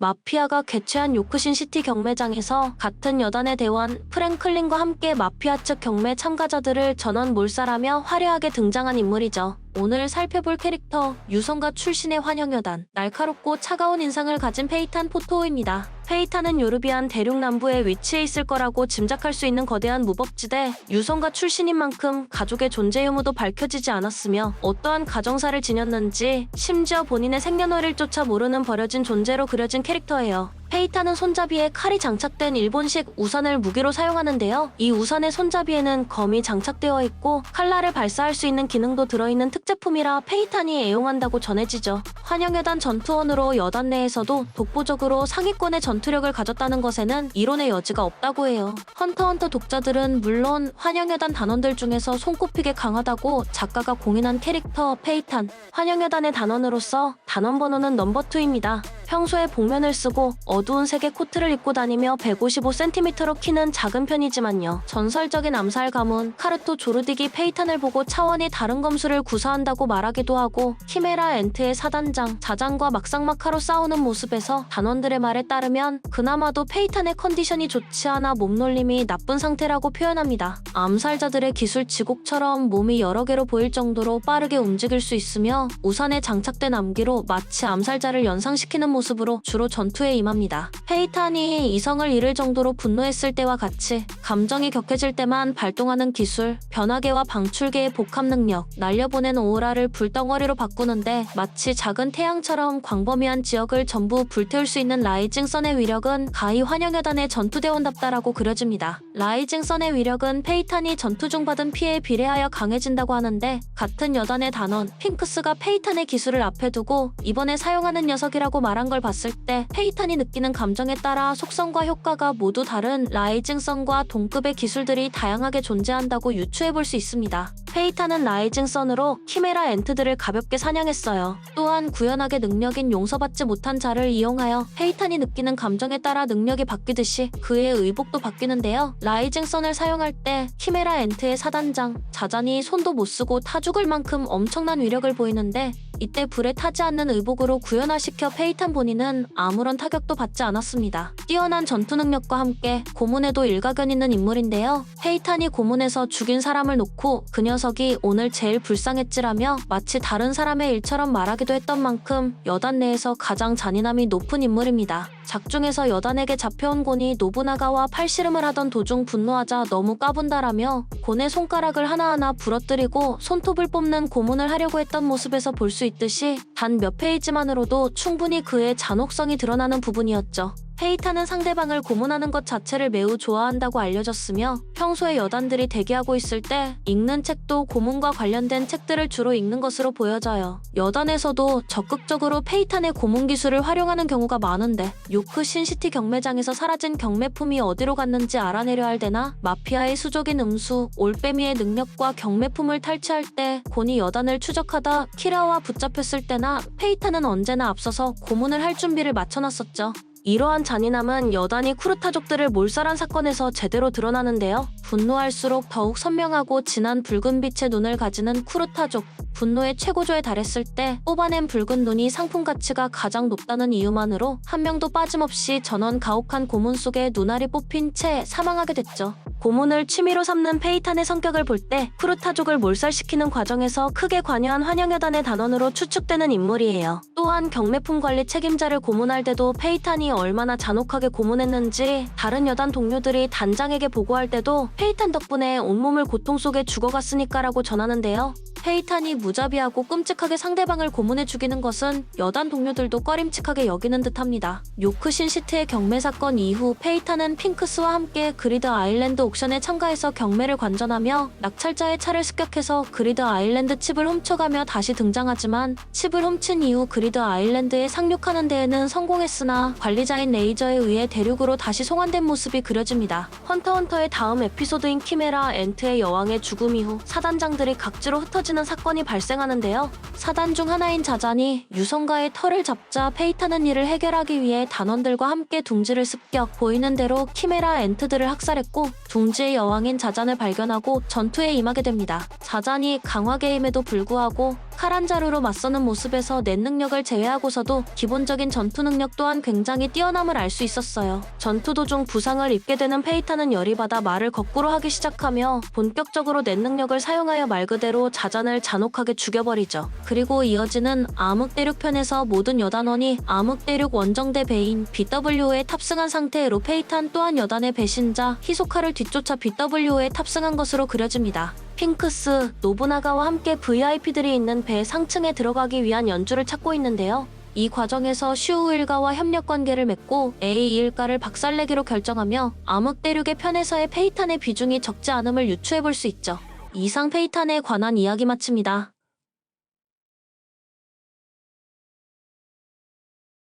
마피아가 개최한 요크신시티 경매장에서 같은 여단의 대원 프랭클린과 함께 마피아 측 경매 참가자들을 전원 몰살하며 화려하게 등장한 인물이죠. 오늘 살펴볼 캐릭터 유성가 출신의 환영여단. 날카롭고 차가운 인상을 가진 페이탄 포토오입니다. 페이탄은 요르비안 대륙 남부에 위치해 있을 거라고 짐작할 수 있는 거대한 무법지대 유성가 출신인 만큼 가족의 존재 유무도 밝혀지지 않았으며 어떠한 가정사를 지녔는지 심지어 본인의 생년월일조차 모르는 버려진 존재로 그려진 캐릭터예요. 페이탄은 손잡이에 칼이 장착된 일본식 우산을 무기로 사용하는데요. 이 우산의 손잡이에는 검이 장착되어 있고 칼날을 발사할 수 있는 기능도 들어있는 특제품이라 페이탄이 애용한다고 전해지죠. 환영여단 전투원으로 여단 내에서도 독보적으로 상위권의 전투력을 가졌다는 것에는 이론의 여지가 없다고 해요. 헌터헌터 독자들은 물론 환영여단 단원들 중에서 손꼽히게 강하다고 작가가 공인한 캐릭터 페이탄. 환영여단의 단원으로서 단원 번호는 넘버2입니다. 평소에 복면을 쓰고 어두운 색의 코트를 입고 다니며 155cm로 키는 작은 편이지만요. 전설적인 암살 가문 카르토 조르딕이 페이탄을 보고 차원이 다른 검수를 구사한다고 말하기도 하고 키메라 엔트의 사단장 자장과 막상막하로 싸우는 모습에서 단원들의 말에 따르면 그나마도 페이탄의 컨디션이 좋지 않아 몸놀림이 나쁜 상태라고 표현합니다. 암살자들의 기술 지곡처럼 몸이 여러 개로 보일 정도로 빠르게 움직일 수 있으며 우산에 장착된 암기로 마치 암살자를 연상시키는 모습으로 주로 전투에 임합니다. 페이탄이 이성을 잃을 정도로 분노했을 때와 같이 감정이 격해질 때만 발동하는 기술, 변화계와 방출계의 복합 능력, 날려보낸 오라를 불덩어리로 바꾸는데 마치 작은 태양처럼 광범위한 지역을 전부 불태울 수 있는 라이징 선의 위력은 가히 환영여단의 전투대원답다라고 그려집니다. 라이징 선의 위력은 페이탄이 전투 중 받은 피해에 비례하여 강해진다고 하는데 같은 여단의 단원 핑크스가 페이탄의 기술을 앞에 두고 이번에 사용하는 녀석이라고 말한 걸 봤을 때 페이탄이 느끼는 감정에 따라 속성과 효과가 모두 다른 라이징선과 동급의 기술들이 다양하게 존재한다고 유추해볼 수 있습니다. 페이탄은 라이징 선으로 키메라 엔트들을 가볍게 사냥했어요. 또한 구현학의 능력인 용서받지 못한 자를 이용하여 페이탄이 느끼는 감정에 따라 능력이 바뀌듯이 그의 의복도 바뀌는데요. 라이징 선을 사용할 때 키메라 엔트의 사단장 자잔이 손도 못 쓰고 타 죽을 만큼 엄청난 위력을 보이는데 이때 불에 타지 않는 의복으로 구현화시켜 페이탄 본인은 아무런 타격도 받지 않았습니다. 뛰어난 전투 능력과 함께 고문에도 일가견 있는 인물인데요. 페이탄이 고문에서 죽인 사람을 놓고 그 녀석이 오늘 제일 불쌍했지라며 마치 다른 사람의 일처럼 말하기도 했던 만큼 여단 내에서 가장 잔인함이 높은 인물입니다. 작중에서 여단에게 잡혀온 곤이 노부나가와 팔씨름을 하던 도중 분노하자 너무 까분다라며 곤의 손가락을 하나하나 부러뜨리고 손톱을 뽑는 고문을 하려고 했던 모습에서 볼 수 있듯이 단 몇 페이지만으로도 충분히 그의 잔혹성이 드러나는 부분이었죠. 페이탄은 상대방을 고문하는 것 자체를 매우 좋아한다고 알려졌으며 평소에 여단들이 대기하고 있을 때 읽는 책도 고문과 관련된 책들을 주로 읽는 것으로 보여져요. 여단에서도 적극적으로 페이탄의 고문 기술을 활용하는 경우가 많은데 요크 신시티 경매장에서 사라진 경매품이 어디로 갔는지 알아내려 할 때나 마피아의 수족인 음수, 올빼미의 능력과 경매품을 탈취할 때 곤이 여단을 추적하다 키라와 붙잡혔을 때나 페이탄은 언제나 앞서서 고문을 할 준비를 마쳐놨었죠. 이러한 잔인함은 여단이 쿠르타족들을 몰살한 사건에서 제대로 드러나는데요. 분노할수록 더욱 선명하고 진한 붉은 빛의 눈을 가지는 쿠르타족. 분노의 최고조에 달했을 때 뽑아낸 붉은 눈이 상품 가치가 가장 높다는 이유만으로 한 명도 빠짐없이 전원 가혹한 고문 속에 눈알이 뽑힌 채 사망하게 됐죠. 고문을 취미로 삼는 페이탄의 성격을 볼 때 쿠르타족을 몰살시키는 과정에서 크게 관여한 환영여단의 단원으로 추측되는 인물이에요. 또한 경매품 관리 책임자를 고문할 때도 페이탄이 얼마나 잔혹하게 고문했는지 다른 여단 동료들이 단장에게 보고할 때도 페이탄 덕분에 온몸을 고통 속에 죽어갔으니까라고 전하는데요. 페이탄이 무자비하고 끔찍하게 상대방을 고문해 죽이는 것은 여단 동료들도 꺼림칙하게 여기는 듯합니다. 요크 신시트의 경매 사건 이후 페이탄은 핑크스와 함께 그리드 아일랜드 옥션에 참가해서 경매를 관전하며 낙찰자의 차를 습격해서 그리드 아일랜드 칩을 훔쳐가며 다시 등장하지만 칩을 훔친 이후 그리드 아일랜드에 상륙하는 데에는 성공했으나 관리자인 레이저에 의해 대륙으로 다시 송환된 모습이 그려집니다. 헌터헌터의 다음 에피소드인 키메라 엔트의 여왕의 죽음 이후 사단장들이 각지로 흩어지는 사건이 발생하는데요. 사단 중 하나인 자잔이 유성가의 털을 잡자 페이탄은 이를 해결하기 위해 단원들과 함께 둥지를 습격, 보이는 대로 키메라 엔트들을 학살했고 둥지의 여왕인 자잔을 발견하고 전투에 임하게 됩니다. 자잔이 강화계임에도 불구하고 카란자루로 맞서는 모습에서 넷 능력을 제외하고서도 기본적인 전투 능력 또한 굉장히 뛰어남을 알 수 있었어요. 전투 도중 부상을 입게 되는 페이타는 열이 받아 말을 거꾸로 하기 시작하며 본격적으로 넷 능력을 사용하여 말 그대로 자잔을 잔혹하게 죽여버리죠. 그리고 이어지는 암흑대륙편에서 모든 여단원이 암흑대륙 원정대 배인 BWO에 탑승한 상태로 페이탄 또한 여단의 배신자 히소카를 뒤쫓아 BWO에 탑승한 것으로 그려집니다. 핑크스, 노부나가와 함께 VIP들이 있는 배 상층에 들어가기 위한 연주를 찾고 있는데요. 이 과정에서 슈우 일가와 협력 관계를 맺고 A 일가를 박살내기로 결정하며 암흑대륙의 편에서의 페이탄의 비중이 적지 않음을 유추해볼 수 있죠. 이상 페이탄에 관한 이야기 마칩니다.